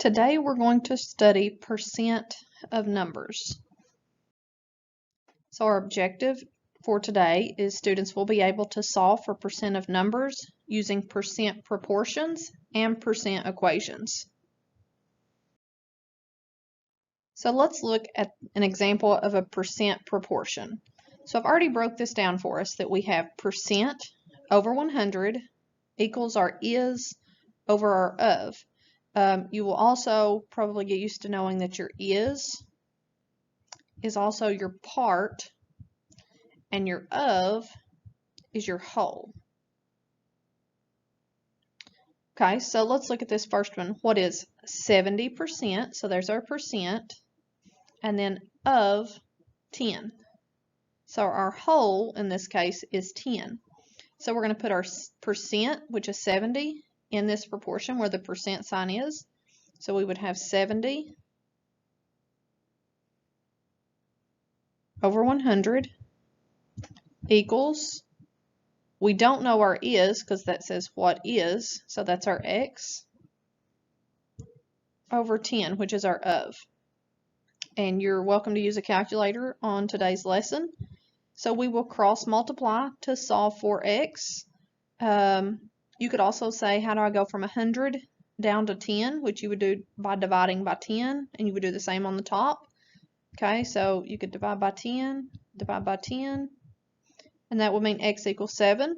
Today we're going to study percent of numbers. So our objective for today is students will be able to solve for percent of numbers using percent proportions and percent equations. So let's look at an example of a percent proportion. So I've already broke this down for us that we have percent over 100 equals our is over our of. You will also probably get used to knowing that your is also your part and your of is your whole. Okay, so let's look at this first one. What is 70%? So there's our percent, and then of 10. So our whole in this case is 10. So we're going to put our percent, which is 70, in this proportion where the percent sign is. So we would have 70 over 100 equals, we don't know our is because that says what is, so that's our x, over 10, which is our of. And you're welcome to use a calculator on today's lesson. So we will cross multiply to solve for x. You could also say, how do I go from 100 down to 10, which you would do by dividing by 10, and you would do the same on the top. Okay, so you could divide by 10, and that would mean x equals 7.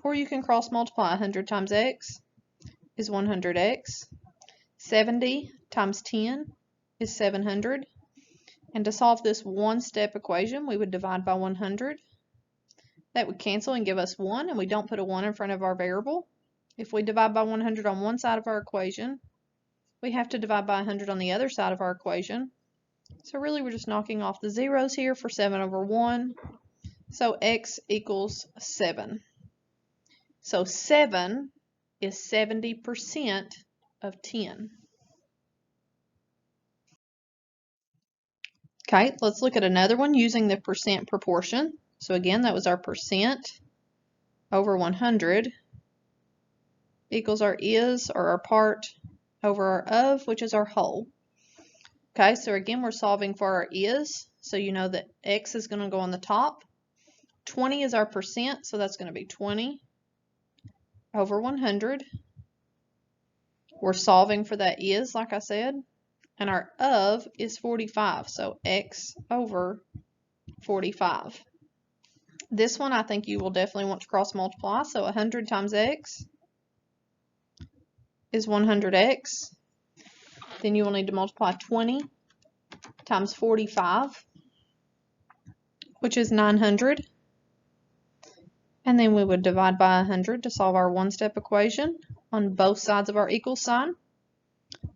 Or you can cross multiply. 100 times x is 100x. 70 times 10 is 700. And to solve this one-step equation, we would divide by 100. That would cancel and give us 1, and we don't put a 1 in front of our variable. If we divide by 100 on one side of our equation, we have to divide by 100 on the other side of our equation. So really we're just knocking off the zeros here for 7 over 1. So x equals 7. So 7 is 70% of 10. Okay, let's look at another one using the percent proportion. So again, that was our percent over 100 equals our is, or our part, over our of, which is our whole. Okay, so again, we're solving for our is, so you know that x is going to go on the top. 20 is our percent, so that's going to be 20 over 100. We're solving for that is, like I said, and our of is 45, so x over 45. This one I think you will definitely want to cross multiply, so 100 times x is 100x. Then you will need to multiply 20 times 45, which is 900. And then we would divide by 100 to solve our one-step equation on both sides of our equal sign.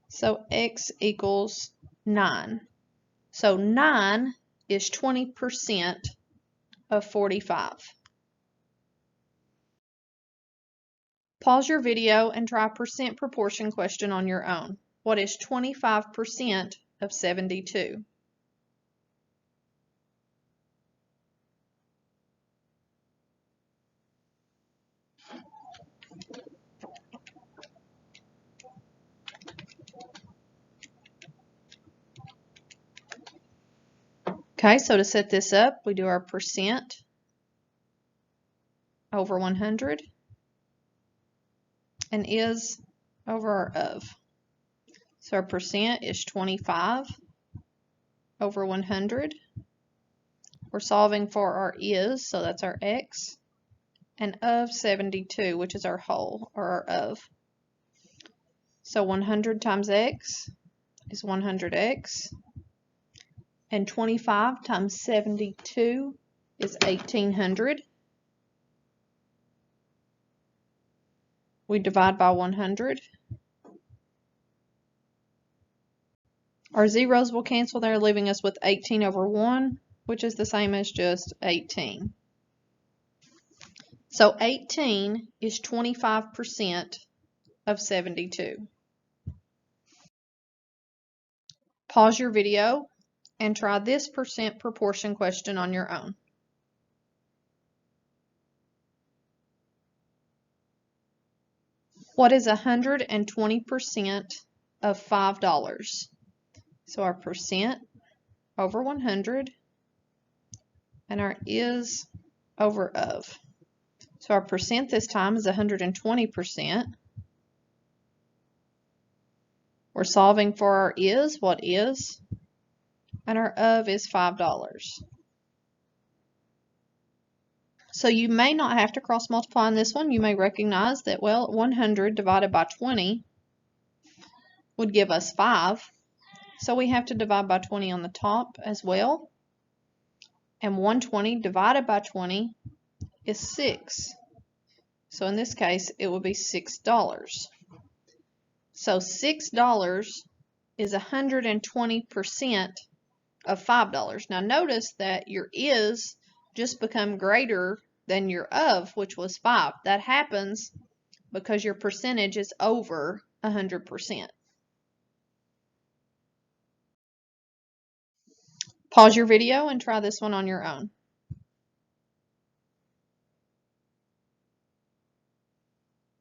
So x equals 9. So 9 is 20% of 45. Pause your video and try a percent proportion question on your own. What is 25% of 72? Okay, so to set this up, we do our percent over 100 and is over our of. So our percent is 25 over 100. We're solving for our is, so that's our x, and of 72, which is our whole, or our of. So 100 times x is 100x, and 25 times 72 is 1800. We divide by 100. Our zeros will cancel there, leaving us with 18 over 1, which is the same as just 18. So 18 is 25% of 72. Pause your video and try this percent proportion question on your own. What is 120% of $5. So our percent over 100 and our is over of. So our percent this time is 120%. We're solving for our is, what is, and our of is $5. So you may not have to cross multiply on this one. You may recognize that, well, 100 divided by 20 would give us 5. So we have to divide by 20 on the top as well. And 120 divided by 20 is 6. So in this case, it would be $6. So $6 is 120% of $5. Now notice that your is just become greater than your of, which was 5. That happens because your percentage is over 100%. Pause your video and try this one on your own.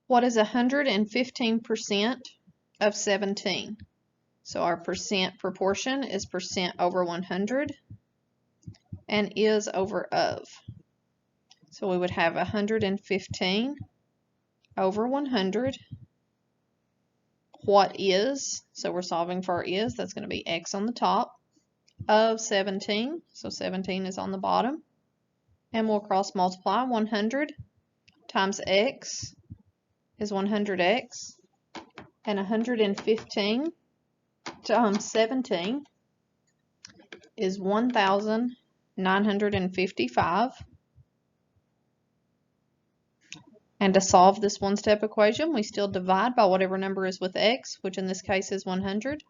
What is 115% of 17? So our percent proportion is percent over 100 and is over of. So we would have 115 over 100. What is? So we're solving for our is. That's going to be x on the top of 17. So 17 is on the bottom. And we'll cross multiply. 100 times x is 100x. And 115 times 17 is 1,955. And to solve this one-step equation, we still divide by whatever number is with x, which in this case is 100.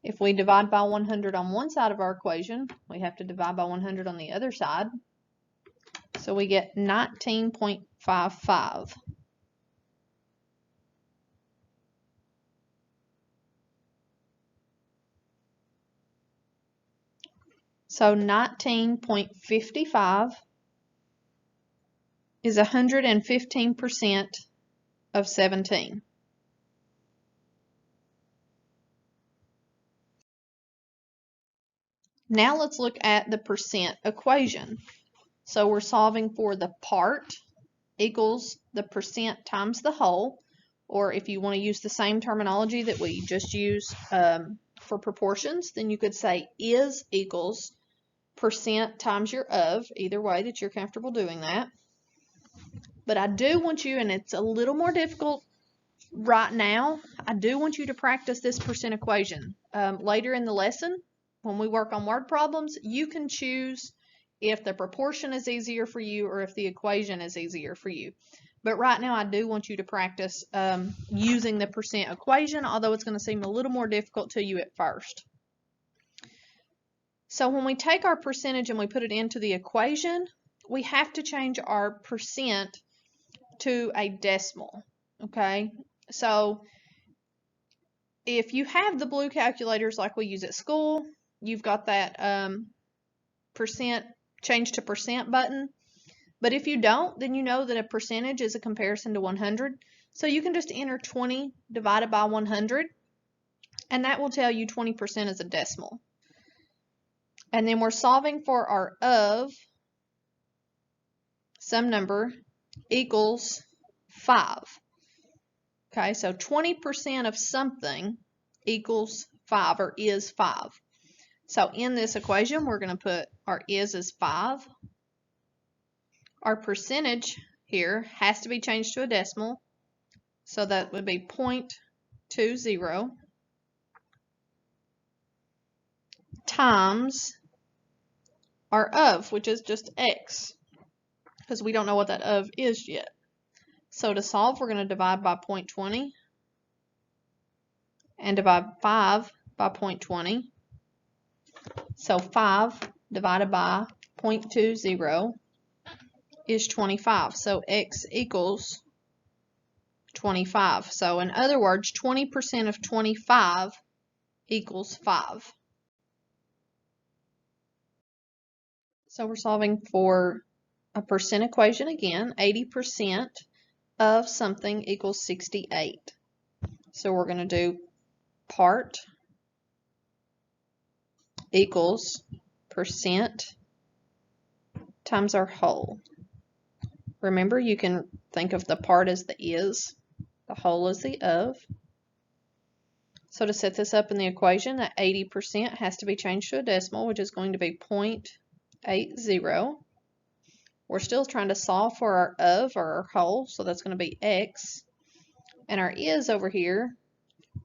If we divide by 100 on one side of our equation, we have to divide by 100 on the other side. So we get 19.55. So 19.55 is 115% of 17. Now let's look at the percent equation. So we're solving for the part equals the percent times the whole, or if you want to use the same terminology that we just used for proportions, then you could say is equals percent times your of, either way that you're comfortable doing that. But I do want you, and it's a little more difficult right now, I do want you to practice this percent equation. Later in the lesson, when we work on word problems, you can choose if the proportion is easier for you or if the equation is easier for you. But right now I do want you to practice using the percent equation, although it's going to seem a little more difficult to you at first. So when we take our percentage and we put it into the equation, we have to change our percent to a decimal, okay? So if you have the blue calculators like we use at school, you've got that percent change to percent button. But if you don't, then you know that a percentage is a comparison to 100. So you can just enter 20 divided by 100, and that will tell you 20% is a decimal. And then we're solving for our of some number equals 5. Okay, so 20% of something equals 5 or is 5. So in this equation, we're going to put our is as 5. Our percentage here has to be changed to a decimal. So that would be 0.20 times our of, which is just x, because we don't know what that of is yet. So to solve, we're going to divide by 0.20 and divide 5 by 0.20. So 5 divided by 0.20 is 25. So x equals 25. So in other words, 20% of 25 equals 5. So we're solving for a percent equation again. 80% of something equals 68. So we're going to do part equals percent times our whole. Remember, you can think of the part as the is, the whole as the of. So to set this up in the equation, that 80% has to be changed to a decimal, which is going to be 0.80. We're still trying to solve for our of, or our whole, so that's going to be x. And our is over here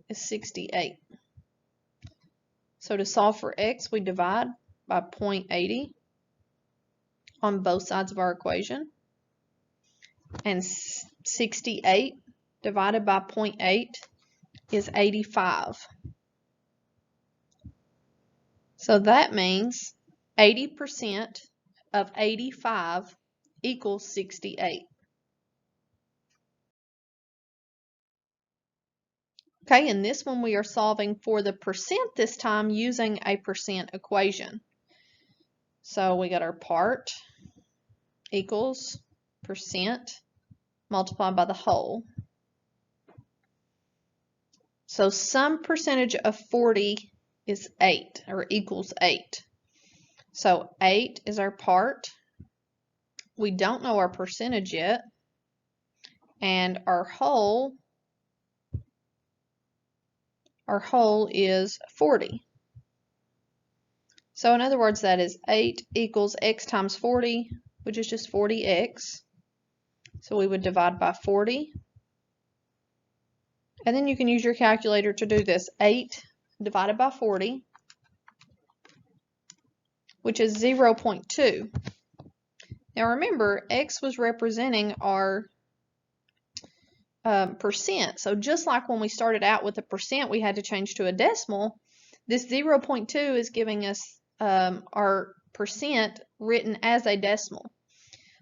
is 68. So to solve for x, we divide by 0.80 on both sides of our equation. And 68 divided by 0.8 is 85. So that means 80% of 85 equals 68. Okay, in this one we are solving for the percent this time using a percent equation. So we got our part equals percent multiplied by the whole. So some percentage of 40 is 8, or equals 8. So 8 is our part. We don't know our percentage yet. And our whole is 40. So in other words, that is 8 equals x times 40, which is just 40x. So we would divide by 40. And then you can use your calculator to do this. 8 divided by 40, which is 0.2. Now remember, x was representing our percent. So just like when we started out with a percent, we had to change to a decimal. This 0.2 is giving us our percent written as a decimal.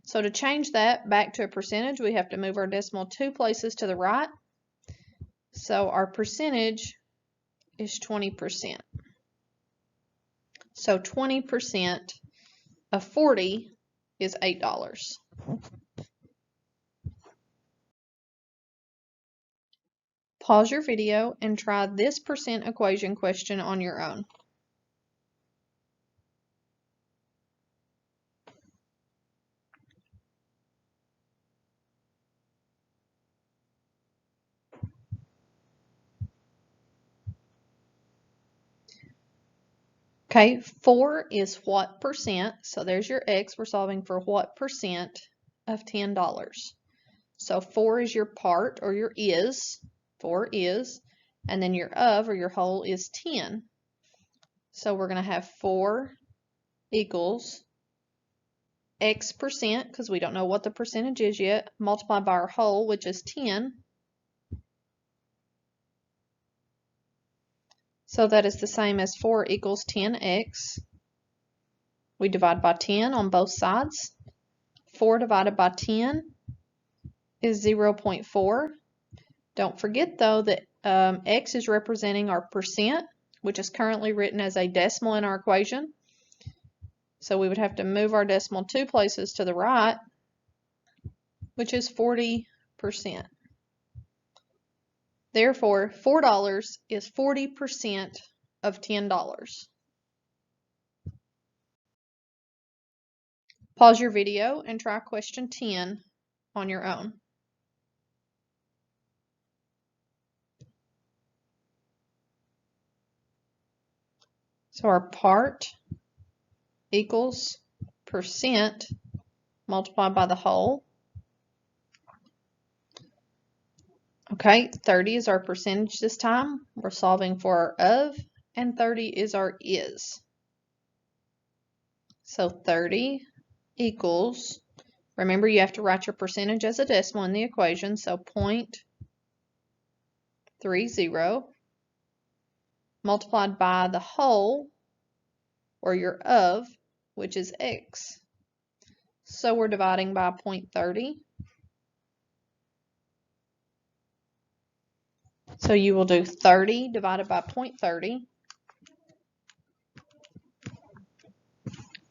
So to change that back to a percentage, we have to move our decimal 2 places to the right. So our percentage is 20%. So 20% of 40 is $8. Pause your video and try this percent equation question on your own. Okay, 4 is what percent? So there's your x. We're solving for what percent of $10. So 4 is your part, or your is. 4 is. And then your of, or your whole, is 10. So we're going to have 4 equals x percent, because we don't know what the percentage is yet, multiplied by our whole, which is 10. So that is the same as 4 equals 10x. We divide by 10 on both sides. 4 divided by 10 is 0.4. Don't forget though that x is representing our percent, which is currently written as a decimal in our equation. So we would have to move our decimal 2 places to the right, which is 40%. Therefore, $4 is 40% of $10. Pause your video and try question 10 on your own. So our part equals percent multiplied by the whole. Okay, 30 is our percentage this time. We're solving for our of, and 30 is our is. So 30 equals, remember you have to write your percentage as a decimal in the equation, so 0.30 multiplied by the whole, or your of, which is x. So we're dividing by 0.30. So you will do 30 divided by 0.30,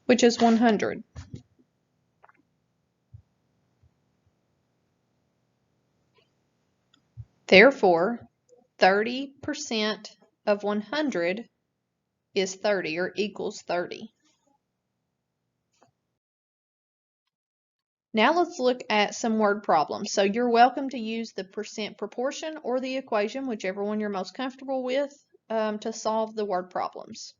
which is 100. Therefore, 30% of 100 is 30 or equals 30. Now let's look at some word problems. So you're welcome to use the percent proportion or the equation, whichever one you're most comfortable with, to solve the word problems.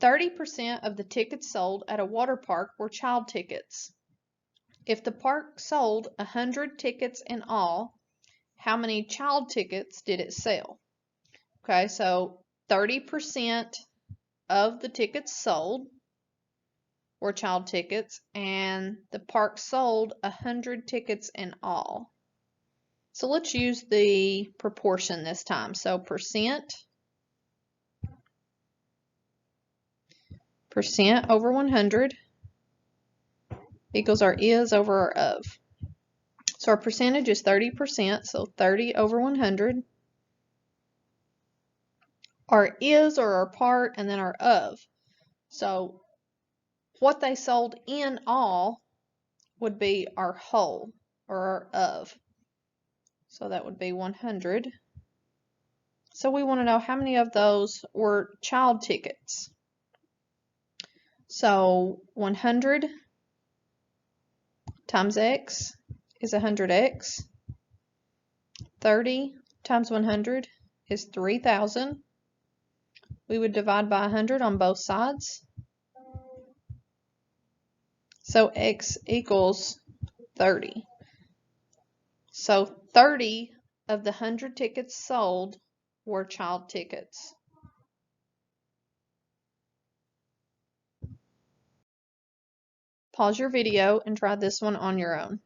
30% of the tickets sold at a water park were child tickets. If the park sold 100 tickets in all, how many child tickets did it sell? Okay, so 30% of the tickets sold were child tickets, and the park sold 100 tickets in all. So let's use the proportion this time. So percent over 100 equals our is over our of. So our percentage is 30%, so 30 over 100. Our is or our part, and then our of. So what they sold in all would be our whole, or our of. So that would be 100. So we want to know how many of those were child tickets. So 100 times x is 100x. 30 times 100 is 3,000. We would divide by 100 on both sides. So x equals 30. So 30 of the 100 tickets sold were child tickets. Pause your video and try this one on your own.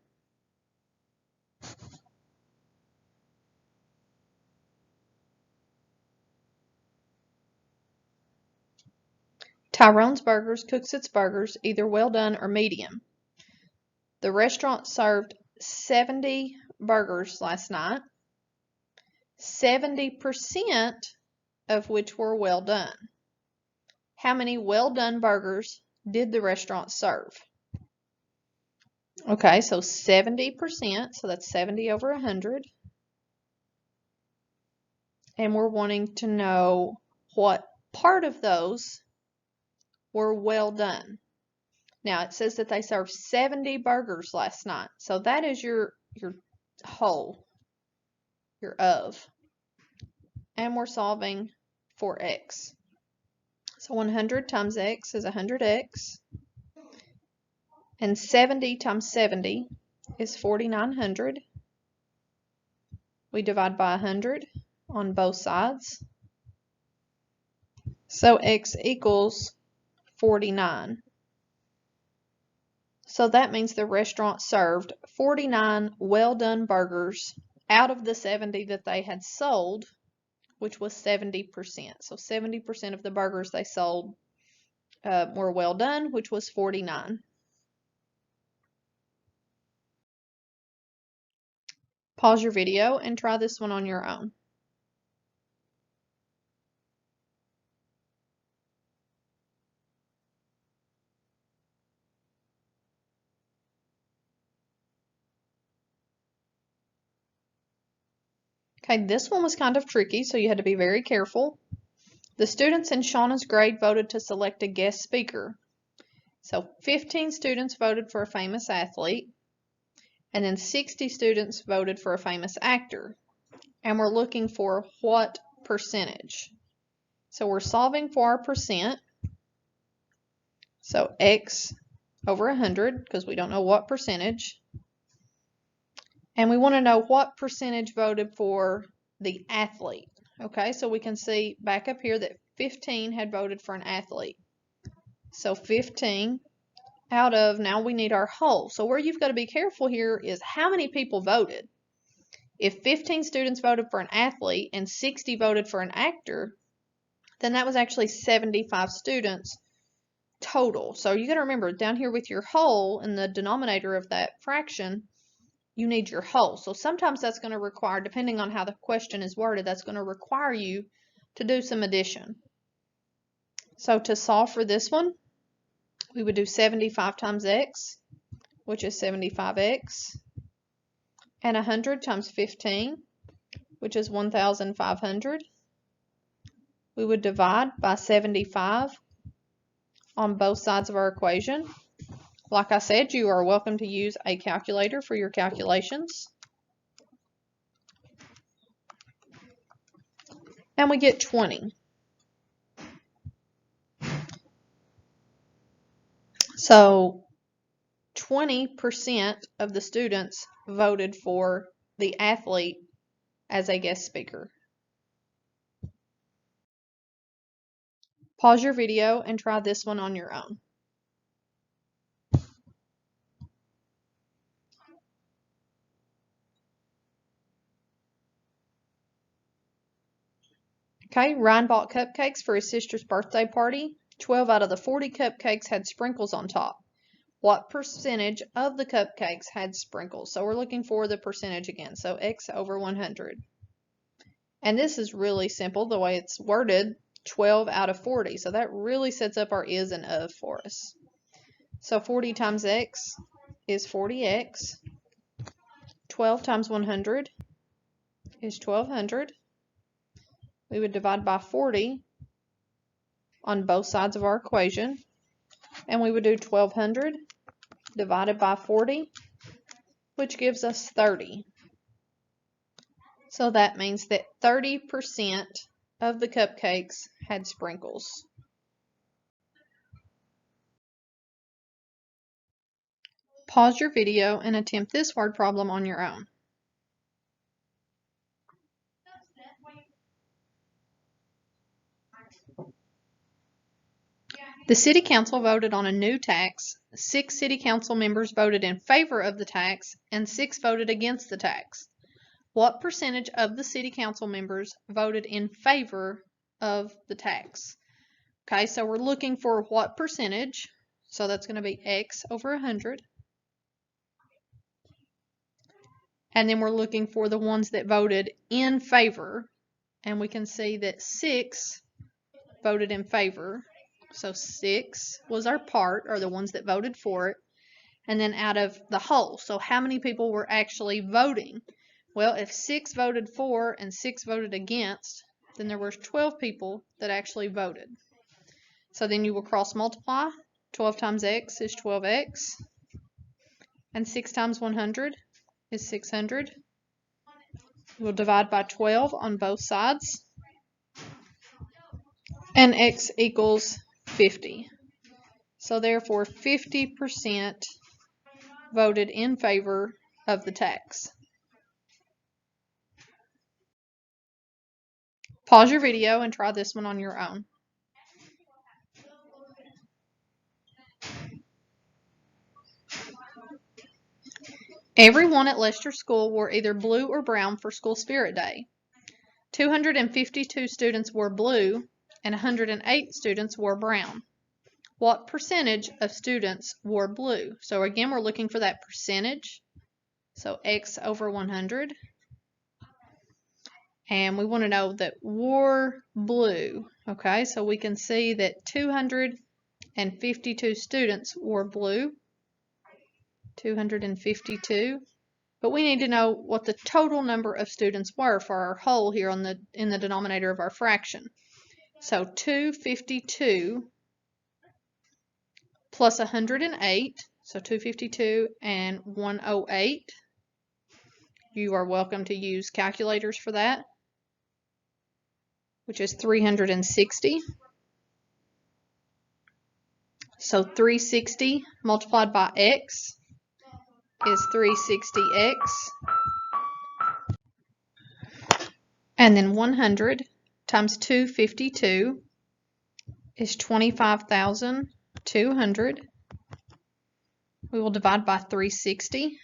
Tyrone's Burgers cooks its burgers either well done or medium. The restaurant served 70 burgers last night, 70% of which were well done. How many well done burgers did the restaurant serve? Okay, so 70%, so that's 70 over 100. And we're wanting to know what part of those were well done. Now it says that they served 70 burgers last night. So that is your whole, your of. And we're solving for x. So 100 times x is 100x. And 70 times 70 is 4,900. We divide by 100 on both sides. So x equals 49. So that means the restaurant served 49 well-done burgers out of the 70 that they had sold, which was 70%. So 70% of the burgers they sold were well done, which was 49. Pause your video and try this one on your own. Okay, this one was kind of tricky, so you had to be very careful. The students in Shauna's grade voted to select a guest speaker. So 15 students voted for a famous athlete, and then 60 students voted for a famous actor. And we're looking for what percentage. So we're solving for our percent. So x over 100, because we don't know what percentage. And we want to know what percentage voted for the athlete. Okay, so we can see back up here that 15 had voted for an athlete. So 15 out of, now we need our whole. So where you've got to be careful here is how many people voted. If 15 students voted for an athlete and 60 voted for an actor, then that was actually 75 students total. So you got to remember down here with your whole in the denominator of that fraction, you need your whole. So sometimes that's going to require, depending on how the question is worded, that's going to require you to do some addition. So to solve for this one, we would do 75 times x, which is 75x, and 100 times 15, which is 1,500. We would divide by 75 on both sides of our equation. Like I said, you are welcome to use a calculator for your calculations. And we get 20. So 20% of the students voted for the athlete as a guest speaker. Pause your video and try this one on your own. Okay, Ryan bought cupcakes for his sister's birthday party. 12 out of the 40 cupcakes had sprinkles on top. What percentage of the cupcakes had sprinkles? So we're looking for the percentage again. So x over 100. And this is really simple the way it's worded, 12 out of 40. So that really sets up our is and of for us. So 40 times x is 40x. 12 times 100 is 1200. We would divide by 40 on both sides of our equation. And we would do 1200 divided by 40, which gives us 30. So that means that 30% of the cupcakes had sprinkles. Pause your video and attempt this word problem on your own. The City Council voted on a new tax. 6 City Council members voted in favor of the tax, and 6 voted against the tax. What percentage of the City Council members voted in favor of the tax? Okay, so we're looking for what percentage. So that's going to be x over 100. And then we're looking for the ones that voted in favor. And we can see that 6 voted in favor. So 6 was our part, or the ones that voted for it. And then out of the whole, so how many people were actually voting? Well, if 6 voted for and 6 voted against, then there were 12 people that actually voted. So then you will cross multiply. 12 times x is 12x. And 6 times 100 is 600. We'll divide by 12 on both sides. And x equals 50. So therefore 50% voted in favor of the tax. Pause your video and try this one on your own. Everyone at Lester School wore either blue or brown for School Spirit Day. 252 students wore blue and 108 students wore brown. What percentage of students wore blue? So again, we're looking for that percentage. So x over 100. And we want to know that wore blue. Okay, so we can see that 252 students wore blue. 252. But we need to know what the total number of students were for our whole here in the denominator of our fraction. So 252 plus 108, so 252 and 108. You are welcome to use calculators for that, which is 360. So 360 multiplied by x is 360x. And then 100 times 252 is 25,200. We will divide by 360.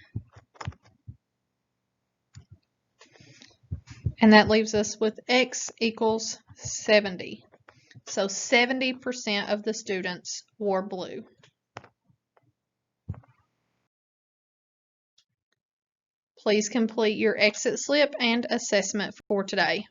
And that leaves us with x equals 70. So 70% of the students wore blue. Please complete your exit slip and assessment for today.